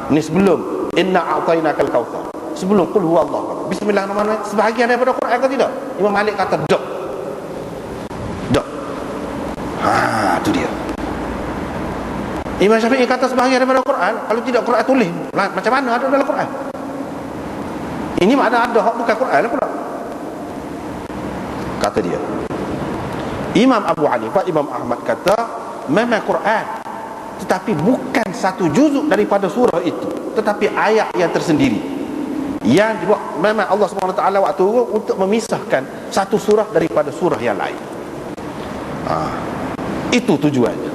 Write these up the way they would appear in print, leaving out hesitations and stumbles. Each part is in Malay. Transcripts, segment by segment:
Ni sebelum inna a'tainakal kautsar, sebelum qul huwallahu, bismillahirrahmanirrahim, sebahagian daripada Quran ke tidak? Imam Malik kata dok. Itu dia. Imam Syafi'i kata sebahagian daripada Quran, kalau tidak Quran tulis. Macam mana ada dalam Quran? Ini makna ada hak bukan Quran lah pula. Kata dia. Imam Abu Hanifah, Imam Ahmad kata memang Quran, tetapi bukan satu juzuk daripada surah itu, tetapi ayat yang tersendiri yang dibuat memang Allah SWT waktu itu untuk memisahkan satu surah daripada surah yang lain. Itu tujuannya.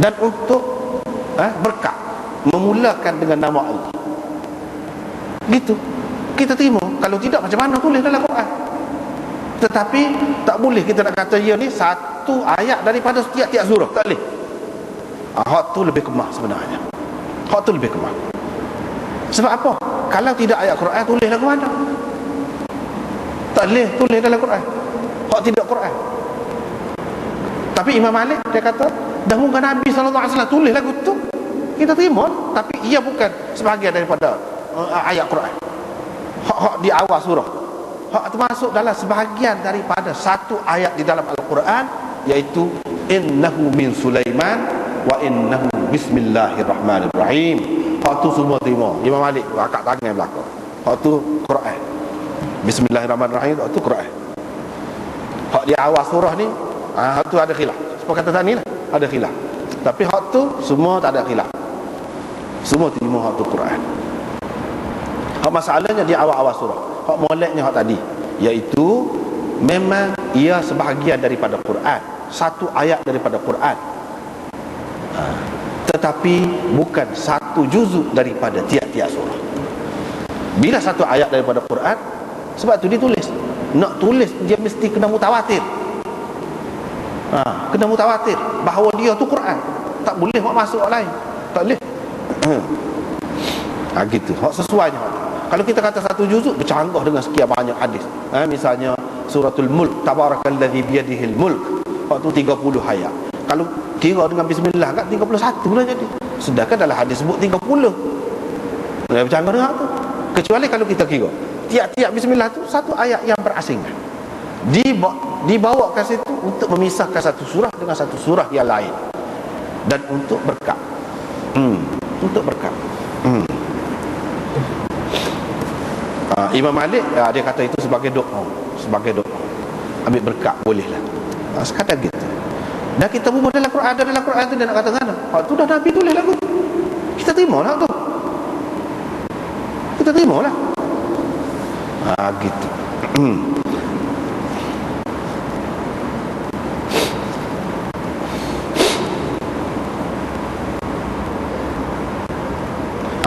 Dan untuk berkat, memulakan dengan nama Allah. Gitu. Kita terima. Kalau tidak, macam mana tulis dalam Quran? Tetapi tak boleh kita nak kata ia ni satu ayat daripada setiap-tiap surah. Tak boleh. Hak tu lebih kemah sebenarnya. Hak tu lebih kemah. Sebab apa? Kalau tidak ayat Quran, tulis lagu mana? Tak boleh tulis dalam Quran. Hak tidak Quran. Tapi Imam Malik dia kata dahulu Nabi SAW tulis lagu tu, kita terima, tapi ia bukan sebahagian daripada ayat Quran. Hak di awal surah. Hak termasuk dalam sebahagian daripada satu ayat di dalam Al-Quran, iaitu innahu min Sulaiman wa innahu bismillahirrahmanirrahim. Hak tu semua terima. Imam Malik angkat tangan belakang. Hak tu Quran. Bismillahirrahmanirrahim, hak tu Quran. Hak di awal surah ni, hak tu ada khilaf. Perkataan ni lah, ada khilaf. Tapi hak tu semua tak ada khilaf. Semua terima hak tu Quran. Hak masalahnya di awal-awal surah. Hak moleknya hak tadi, iaitu memang ia sebahagian daripada Quran, satu ayat daripada Quran, tetapi bukan satu juzuk daripada tiap-tiap surah. Bila satu ayat daripada Quran, sebab tu ditulis. Nak tulis dia mesti kena mutawatir. Kena mutawatir bahawa dia tu Quran. Tak boleh hak masuk hak lain. Tak boleh. Gitu. Hak sesuainya. Kalau kita kata satu juzuk, bercanggah dengan sekian banyak hadis. Misalnya suratul Mulk, tabarakalladzi biyadihil mulk, waktu 30 ayat. Kalau kira dengan bismillah kan 31 lah jadi. Sedangkan dalam hadis sebut 30. Boleh bercanggah dengan tu. Kecuali kalau kita kira tiap-tiap bismillah tu satu ayat yang berasingan. Dibawa ke situ untuk memisahkan satu surah dengan satu surah yang lain. Dan untuk berkat. Untuk berkat. Imam Malik dia kata itu sebagai doa, sebagai doa. Ambil berkat bolehlah. Sekadar gitu. Dan kita bubuh dalam Quran, ada dalam Quran tu dia nak kata mana? Hak tu dah Nabi tulis lagu. Kita terima lah tu. Kita terima lah. Gitu.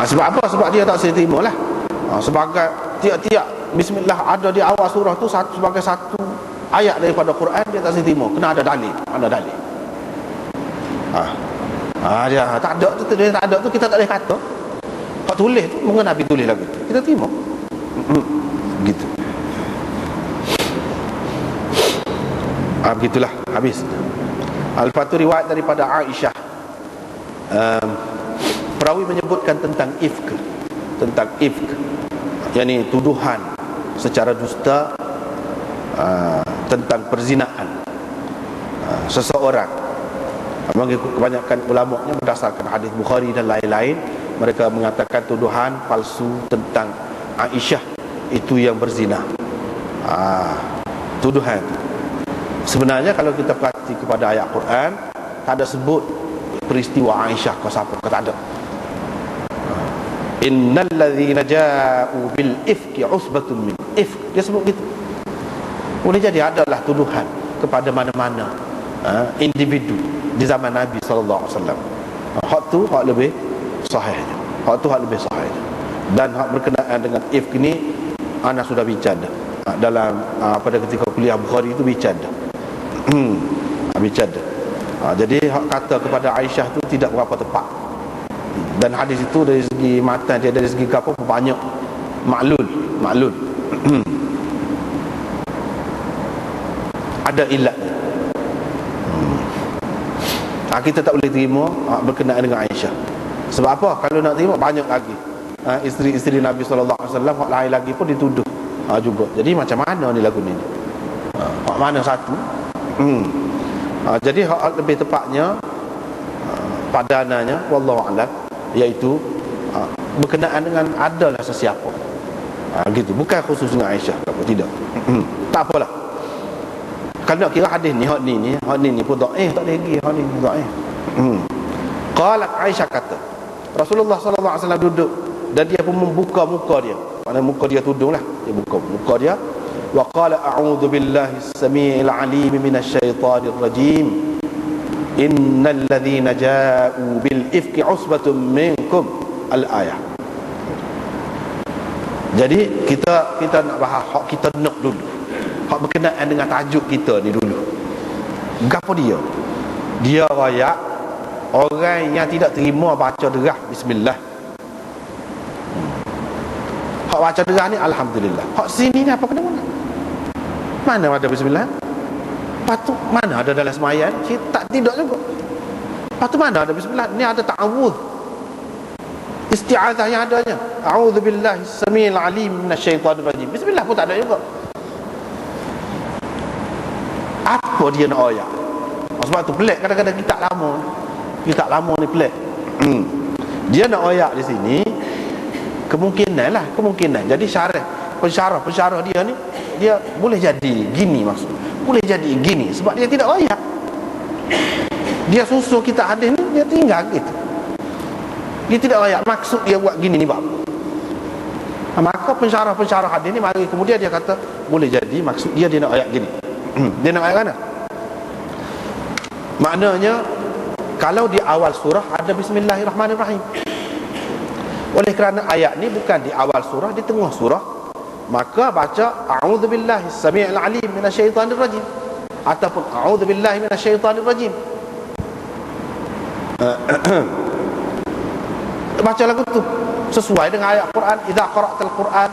Sebab apa? Sebab dia tak saya terima lah. Sebagai tiap-tiap bismillah ada di awal surah tu sebagai satu ayat daripada Quran, dia tak terima. Kena ada dalil. Ada dalil. Dia tak ada tu, dia tak ada tu, kita tak boleh kata. Hak tulis tu mungkin Nabi tulis lagu tu, kita terima. Gitu. Begitulah, habis. Al-Fatu riwayat daripada Aisyah. Perawi menyebutkan tentang ifk, yakni tuduhan secara dusta tentang perzinaan seseorang. Kebanyakan ulamanya berdasarkan hadis Bukhari dan lain-lain, mereka mengatakan tuduhan palsu tentang Aisyah itu yang berzina. Tuduhan sebenarnya kalau kita perhati kepada ayat Quran, tak ada sebut peristiwa Aisyah ke siapa, ke tak ada. Innal ladzina ja'u bil ifki usbatun min ifk, dia sebut gitu. Boleh jadi adalah tuduhan kepada mana-mana individu di zaman Nabi sallallahu alaihi wasallam. Hak tu hak lebih sahih. Hak tu hak lebih sahih. Dan hak berkenaan dengan ifk ni ana sudah bincang dah. Dalam pada ketika kuliah Bukhari itu bincang dah. Bincang dah. Jadi hak kata kepada Aisyah tu tidak berapa tepat. Dan hadis itu dari segi matan dia, dari segi apa, banyak maklul. Ada ilatnya. Kita tak boleh terima berkenaan dengan Aisyah. Sebab apa? Kalau nak tengok banyak lagi isteri-isteri Nabi sallallahu alaihi wasallam hak lain lagi pun dituduh juga. Jadi macam mana ni lagu ni? Hak mana satu? Jadi hak lebih tepatnya padananya wallahu a'lam, iaitu berkenaan dengan adalah sesiapa. Gitu, bukan khusus dengan Aisyah apa tidak. Tak apalah. Kalau nak kira hadis ni, hak ni pun dhaif, tak ada lagi hak ni dhaif. Qalat Aisyah kata, Rasulullah sallallahu alaihi wasallam duduk dan dia pun membuka muka dia. Mana muka dia tudunglah, dia buka muka dia. Wa qala a'udzu billahi as-sami'il 'alim minasy syaithanir rajim. Innal ladzina ja'u bil ifki 'usbatun minkum al-ayah. Jadi kita nak bahas hak kita nak dulu. Hak berkenaan dengan tajuk kita ni dulu. Gapo dia? Dia royak orang yang tidak terima baca derah bismillah. Hak baca derah ni alhamdulillah. Hak sini ni apa kena mana? Mana ada bismillah? Patut mana ada dalam sembahyang? Tak tidak juga. Patut mana ada bismillah? Ni ada ta'awudz. Isti'adzah yang adanya. A'udzu billahi as-sami'il 'alim minasyaitonir rajim. Bismillah pun tak ada juga. Apa dia nak ayat? Sebab tu pelik kadang-kadang kita lama ni pelik. Dia nak ayat di sini kemungkinan. Jadi pensyarah dia ni dia boleh jadi gini maksud. Boleh jadi gini sebab dia tidak ayat. Dia susun kita hadis ni dia tinggal gitu. Dia tidak ayat maksud dia buat gini ni bab. Maka pensyarah hadis ni mari kemudian dia kata boleh jadi maksud dia nak ayat gini. Dia nak ayat mana? Maknanya kalau di awal surah ada bismillahirrahmanirrahim. Oleh kerana ayat ni bukan di awal surah, di tengah surah, maka baca a'udzu billahi as-sami'il 'alim minasyaitonir rajim ataupun a'udzu billahi minasyaitonir rajim. Baca lagu tu sesuai dengan ayat Quran, idza qara'tal Quran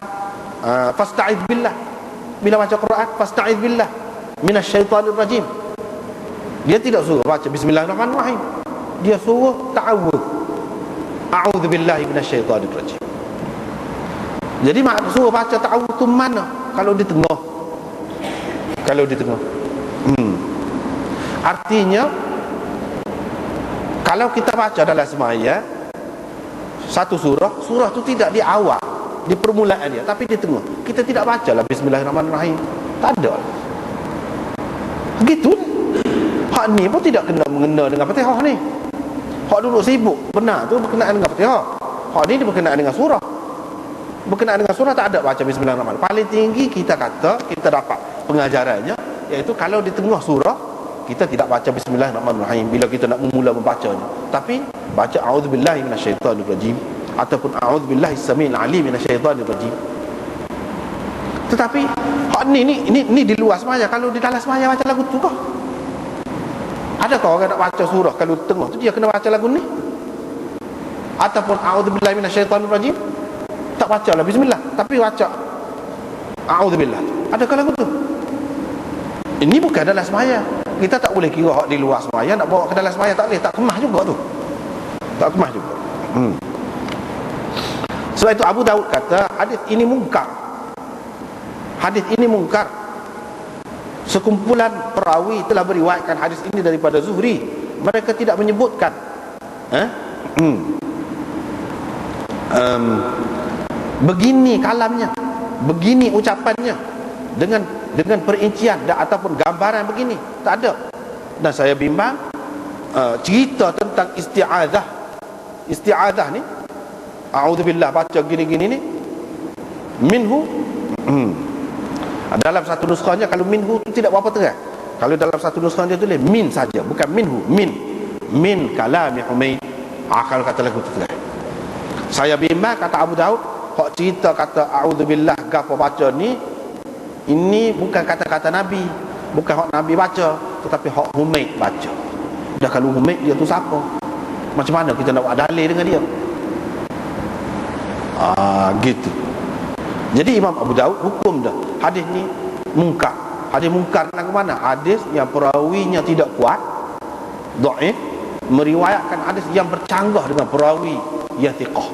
fasta'iz billah. Bila baca Quran fasta'iz billah minasyaitonir rajim. Dia tidak suruh baca bismillahirrahmanirrahim. Dia suruh ta'awudz. A'udzu billahi minasyaitonir rajim. Jadi maksud suruh baca ta'awudz tu mana? Kalau di tengah. Artinya kalau kita baca dalam sembahyang satu surah tu tidak di awal, di permulaan dia, tapi di tengah. Kita tidak bacalah bismillahirrahmanirrahim. Tak ada. Begitu. Hak ni pun tidak kena mengena dengan Fatihah ni. Hak duduk sibuk benar tu berkenaan dengan Fatihah. Hak ni dia berkenaan dengan surah. Berkenaan dengan surah tak ada baca bismillahirrahmanirrahim. Paling tinggi kita kata, kita dapat pengajarannya, iaitu kalau di tengah surah kita tidak baca bismillahirrahmanirrahim bila kita nak memula membacanya, tapi baca a'udzubillahi minasyaitonir rajim ataupun a'udzubillahi as-sami'il 'alim minasyaitonir rajim. Tetapi hak ni di luar sembahyang. Kalau di dalam sembahyang baca lagu tu kah? Adakah orang nak baca surah kalau di tengah tu dia kena baca lagu ni? Ataupun a'udzubillahi minasyaitonir rajim, tak bacalah bismillah tapi baca a'udzubillah. Adakah lagu tu? Ini bukan dalam sembahyang. Kita tak boleh kira hak di luar sembahyang nak bawa ke dalam sembahyang, tak boleh, tak kemah juga tu. Tak kemah juga. Sebab itu Abu Daud kata hadis ini mungkar. Hadis ini mungkar. Sekumpulan perawi telah meriwayatkan hadis ini daripada Zuhri. Mereka tidak menyebutkan begini kalamnya, begini ucapannya, dengan perincian ataupun gambaran begini, tak ada. Dan saya bimbang cerita tentang isti'adzah ni, a'udzubillah baca gini-gini ni, minhu dalam satu nuskhahnya kalau minhu tu tidak berapa terang. Kalau dalam satu nuskhah dia tulis min saja, bukan minhu, min kalami Humaid. Kalau kata lagu tu terang. Saya bimbang kata Abu Daud, hak cerita kata a'udzubillah gapo baca ni, ini bukan kata-kata Nabi, bukan hak Nabi baca, tetapi hak Humaid baca. Dah kalau Humaid dia tu siapa? Macam mana kita nak buat dalil dengan dia? Gitu. Jadi Imam Abu Daud hukum dah hadis ni mungkar. Hadis mungkar nak ke mana? Hadis yang perawinya tidak kuat, dhaif, meriwayatkan hadis yang bercanggah dengan perawi ya thiqah.